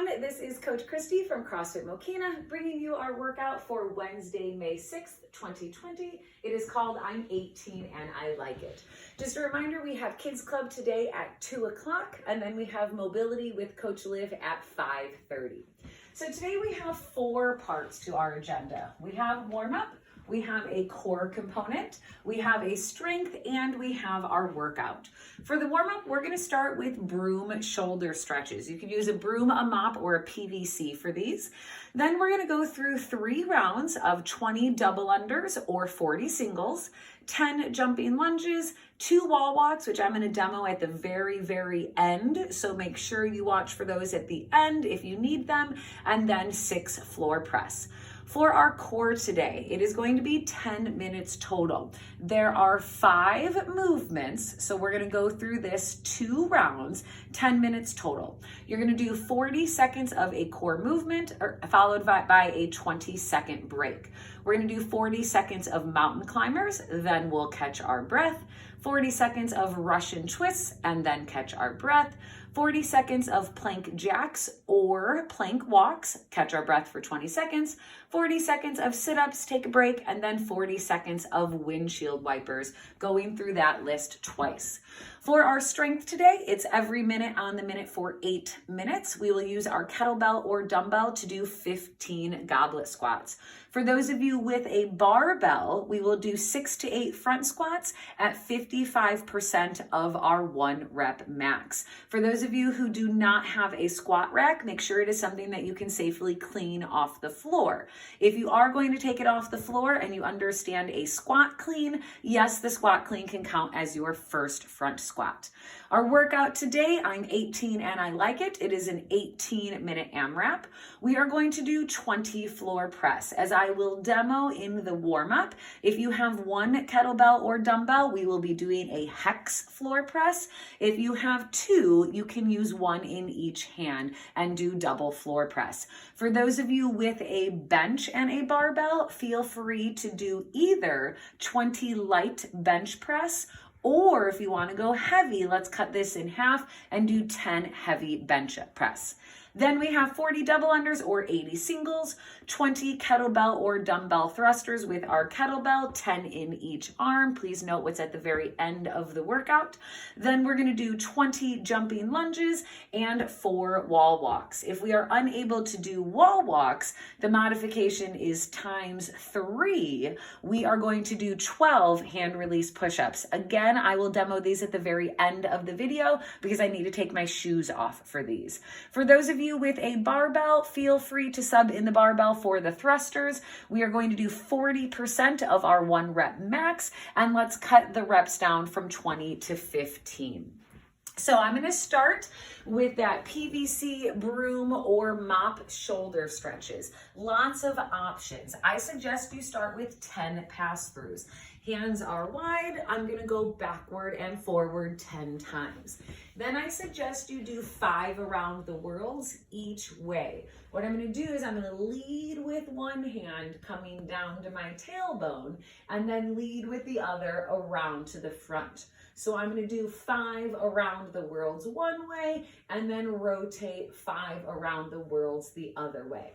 everyone, this is Coach Christy from CrossFit Mokina bringing you our workout for Wednesday, May 6th, 2020. It is called I'm 18 and I Like It. Just a reminder, we have Kids Club today at 2 o'clock and then we have Mobility with Coach Liv at 5:30. So today we have 4 parts to our agenda. We have warm-up, we have a core component, we have a strength, and we have our workout. For the warm-up, we're going to start with Broom shoulder stretches. You can use a Broom, a mop, or a PVC for these. Then we're going to go through 3 rounds of 20 double unders or 40 singles, 10 jumping lunges, 2 wall walks, which I'm going to demo at the very end. So make sure you watch for those at the end if you need them, and then 6 floor press. For our core today, it is going to be 10 minutes total. There are 5 movements, so we're going to go through this 2 rounds, 10 minutes total. You're going to do 40 seconds of a core movement, followed by a 20-second break. We're going to do 40 seconds of mountain climbers, then we'll catch our breath. 40 seconds of Russian twists, and then catch our breath. 40 seconds of plank jacks or plank walks, catch our breath for 20 seconds. 40 seconds of sit-ups, take a break, and then 40 seconds of windshield wipers, going through that list twice. For our strength today, it's every minute on the minute for 8 minutes. We will use our kettlebell or dumbbell to do 15 goblet squats. For those of you with a barbell, we will do 6 to 8 front squats at 55% of our 1 rep max. For those of you who do not have a squat rack, make sure it is something that you can safely clean off the floor. If you are going to take it off the floor and you understand a squat clean, yes, the squat clean can count as your first front squat. Our workout today, I'm 18 and I like it. It is an 18-minute AMRAP. We are going to do 20 floor press, as I will demo in the warm-up. If you have 1 kettlebell or dumbbell, we will be doing a hex floor press. If you have 2, you can use 1 in each hand and do double floor press. For those of you with a bench and a barbell, feel free to do either 20 light bench press, or if you want to go heavy, let's cut this in half and do 10 heavy bench press. Then we have 40 double unders or 80 singles, 20 kettlebell or dumbbell thrusters with our kettlebell, 10 in each arm. Please note what's at the very end of the workout. Then we're going to do 20 jumping lunges and 4 wall walks. If we are unable to do wall walks, the modification is times 3. We are going to do 12 hand release push-ups. Again, I will demo these at the very end of the video because I need to take my shoes off for these. For those of you with a barbell, feel free to sub in the barbell for the thrusters. We are going to do 40% of our 1 rep max, and let's cut the reps down from 20 to 15. So I'm going to start with that PVC, broom, or mop shoulder stretches. Lots of options. I suggest you start with 10 pass-throughs. Hands are wide. I'm going to go backward and forward 10 times. Then I suggest you do 5 around the worlds each way. What I'm going to do is I'm going to lead with one hand coming down to my tailbone and then lead with the other around to the front. So I'm going to do 5 around the worlds one way and then rotate 5 around the worlds the other way.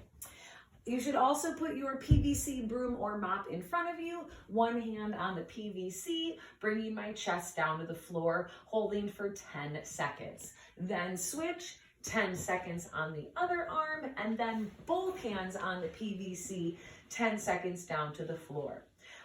You should also put your PVC broom or mop in front of you, one hand on the PVC, bringing my chest down to the floor, holding for 10 seconds. Then switch, 10 seconds on the other arm, and then both hands on the PVC, 10 seconds down to the floor.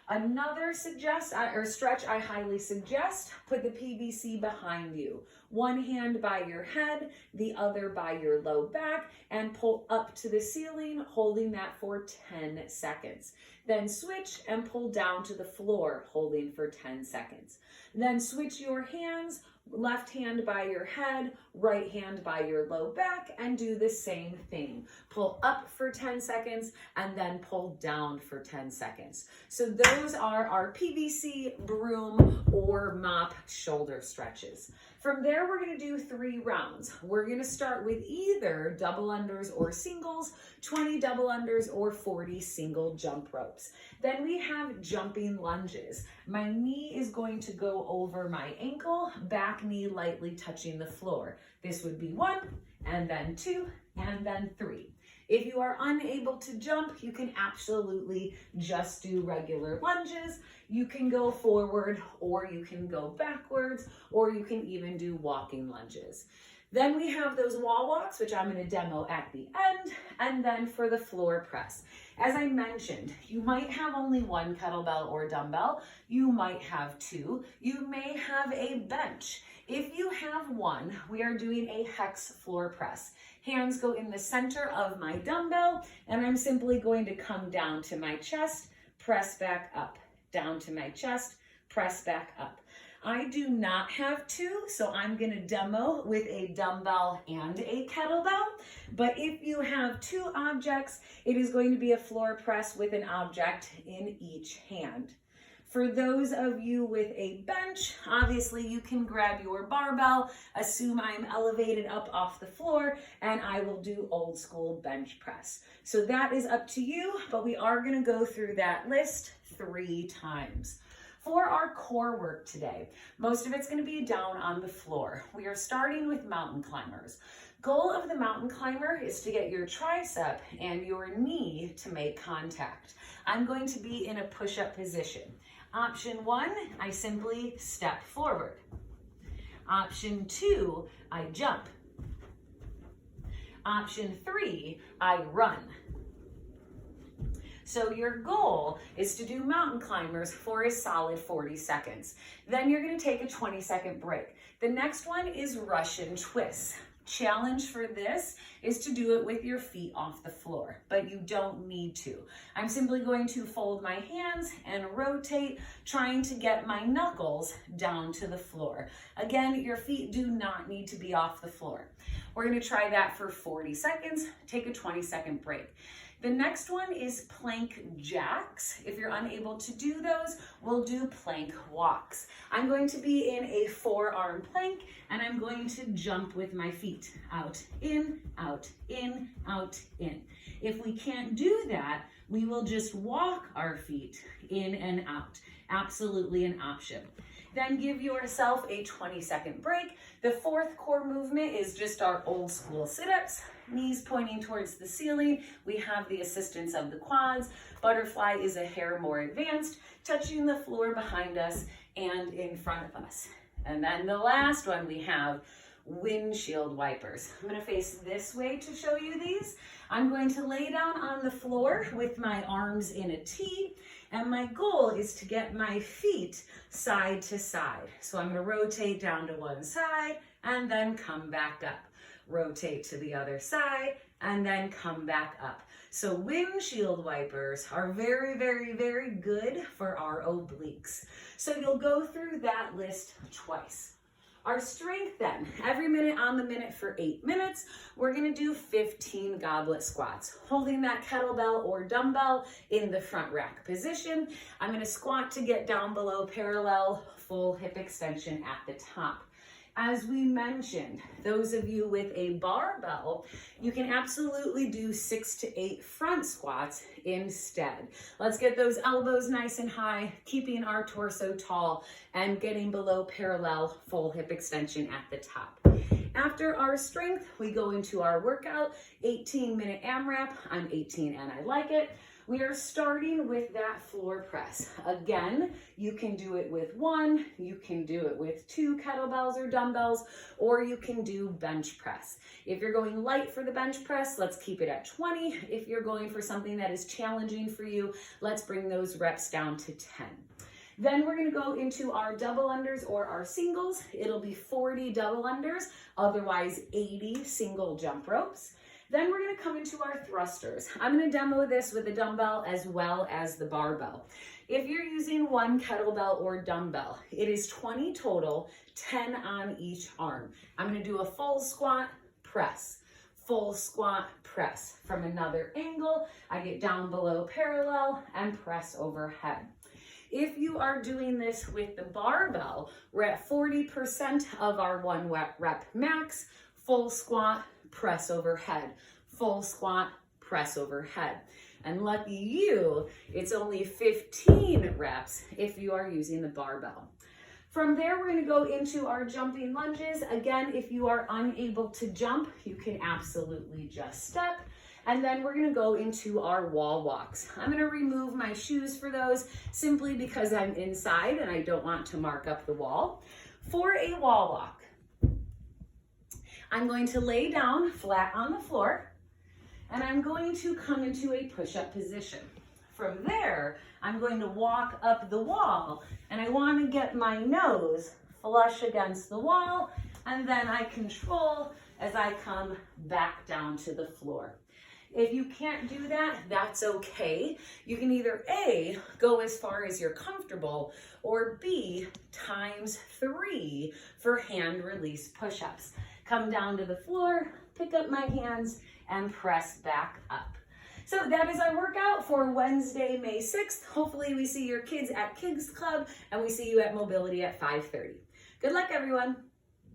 Another stretch I highly suggest, put the PVC behind you. One hand by your head, the other by your low back, and pull up to the ceiling, holding that for 10 seconds. Then switch and pull down to the floor, holding for 10 seconds. Then switch your hands, left hand by your head, right hand by your low back, and do the same thing. Pull up for 10 seconds and then pull down for 10 seconds. So those are our PVC, broom, or mop shoulder stretches. From there, we're going to do 3 rounds. We're going to start with either double unders or singles, 20 double unders or 40 single jump ropes. Then we have jumping lunges. My knee is going to go over my ankle, back knee lightly touching the floor. This would be 1, and then 2, and then 3. If you are unable to jump, you can absolutely just do regular lunges. You can go forward, or you can go backwards, or you can even do walking lunges. Then we have those wall walks, which I'm going to demo at the end, and then for the floor press. As I mentioned, you might have only one kettlebell or dumbbell. You might have 2. You may have a bench. If you have one, we are doing a hex floor press. Hands go in the center of my dumbbell, and I'm simply going to come down to my chest, press back up, down to my chest, press back up. I do not have 2, so I'm going to demo with a dumbbell and a kettlebell. But if you have 2 objects, it is going to be a floor press with an object in each hand. For those of you with a bench, obviously you can grab your barbell, assume I'm elevated up off the floor, and I will do old school bench press. So that is up to you, but we are going to go through that list 3 times. For our core work today, most of it's going to be down on the floor. We are starting with mountain climbers. Goal of the mountain climber is to get your tricep and your knee to make contact. I'm going to be in a push-up position. Option 1, I simply step forward. Option 2, I jump. Option 3, I run. So your goal is to do mountain climbers for a solid 40 seconds. Then you're going to take a 20-second break. The next one is Russian twists. Challenge for this is to do it with your feet off the floor, but you don't need to. I'm simply going to fold my hands and rotate, trying to get my knuckles down to the floor. Again, your feet do not need to be off the floor. We're going to try that for 40 seconds, take a 20-second break. The next one is plank jacks. If you're unable to do those, we'll do plank walks. I'm going to be in a forearm plank, and I'm going to jump with my feet out, in, out, in, out, in. If we can't do that, we will just walk our feet in and out. Absolutely an option. Then give yourself a 20-second break. The 4th core movement is just our old school sit-ups, knees pointing towards the ceiling. We have the assistance of the quads. Butterfly is a hair more advanced, touching the floor behind us and in front of us. And then the last one we have windshield wipers. I'm going to face this way to show you these. I'm going to lay down on the floor with my arms in a T, and my goal is to get my feet side to side. So I'm going to rotate down to one side and then come back up. Rotate to the other side and then come back up. So windshield wipers are very, very, very good for our obliques. So you'll go through that list twice. Our strength then, every minute on the minute for 8 minutes, we're going to do 15 goblet squats, holding that kettlebell or dumbbell in the front rack position. I'm going to squat to get down below parallel, full hip extension at the top. As we mentioned, those of you with a barbell, you can absolutely do 6 to 8 front squats instead. Let's get those elbows nice and high, keeping our torso tall and getting below parallel, full hip extension at the top. After our strength, we go into our workout, 18-minute AMRAP. I'm 18 and I like it. We are starting with that floor press. Again, you can do it with 1, you can do it with 2 kettlebells or dumbbells, or you can do bench press. If you're going light for the bench press, let's keep it at 20. If you're going for something that is challenging for you, let's bring those reps down to 10. Then we're going to go into our double unders or our singles. It'll be 40 double unders, otherwise 80 single jump ropes. Then we're going to come into our thrusters. I'm going to demo this with the dumbbell as well as the barbell. If you're using 1 kettlebell or dumbbell, it is 20 total, 10 on each arm. I'm going to do a full squat, press, full squat, press. From another angle, I get down below parallel and press overhead. If you are doing this with the barbell, we're at 40% of our 1 rep max, full squat, press overhead, full squat, press overhead. And lucky you, it's only 15 reps if you are using the barbell. From there, we're gonna go into our jumping lunges. Again, if you are unable to jump, you can absolutely just step. And then we're gonna go into our wall walks. I'm gonna remove my shoes for those simply because I'm inside and I don't want to mark up the wall. For a wall walk, I'm going to lay down flat on the floor and I'm going to come into a push-up position. From there, I'm going to walk up the wall and I want to get my nose flush against the wall, and then I control as I come back down to the floor. If you can't do that, that's okay. You can either A, go as far as you're comfortable, or B, ×3 for hand release push-ups. Come down to the floor, pick up my hands, and press back up. So that is our workout for Wednesday, May 6th. Hopefully we see your kids at Kids Club and we see you at Mobility at 5:30. Good luck, everyone.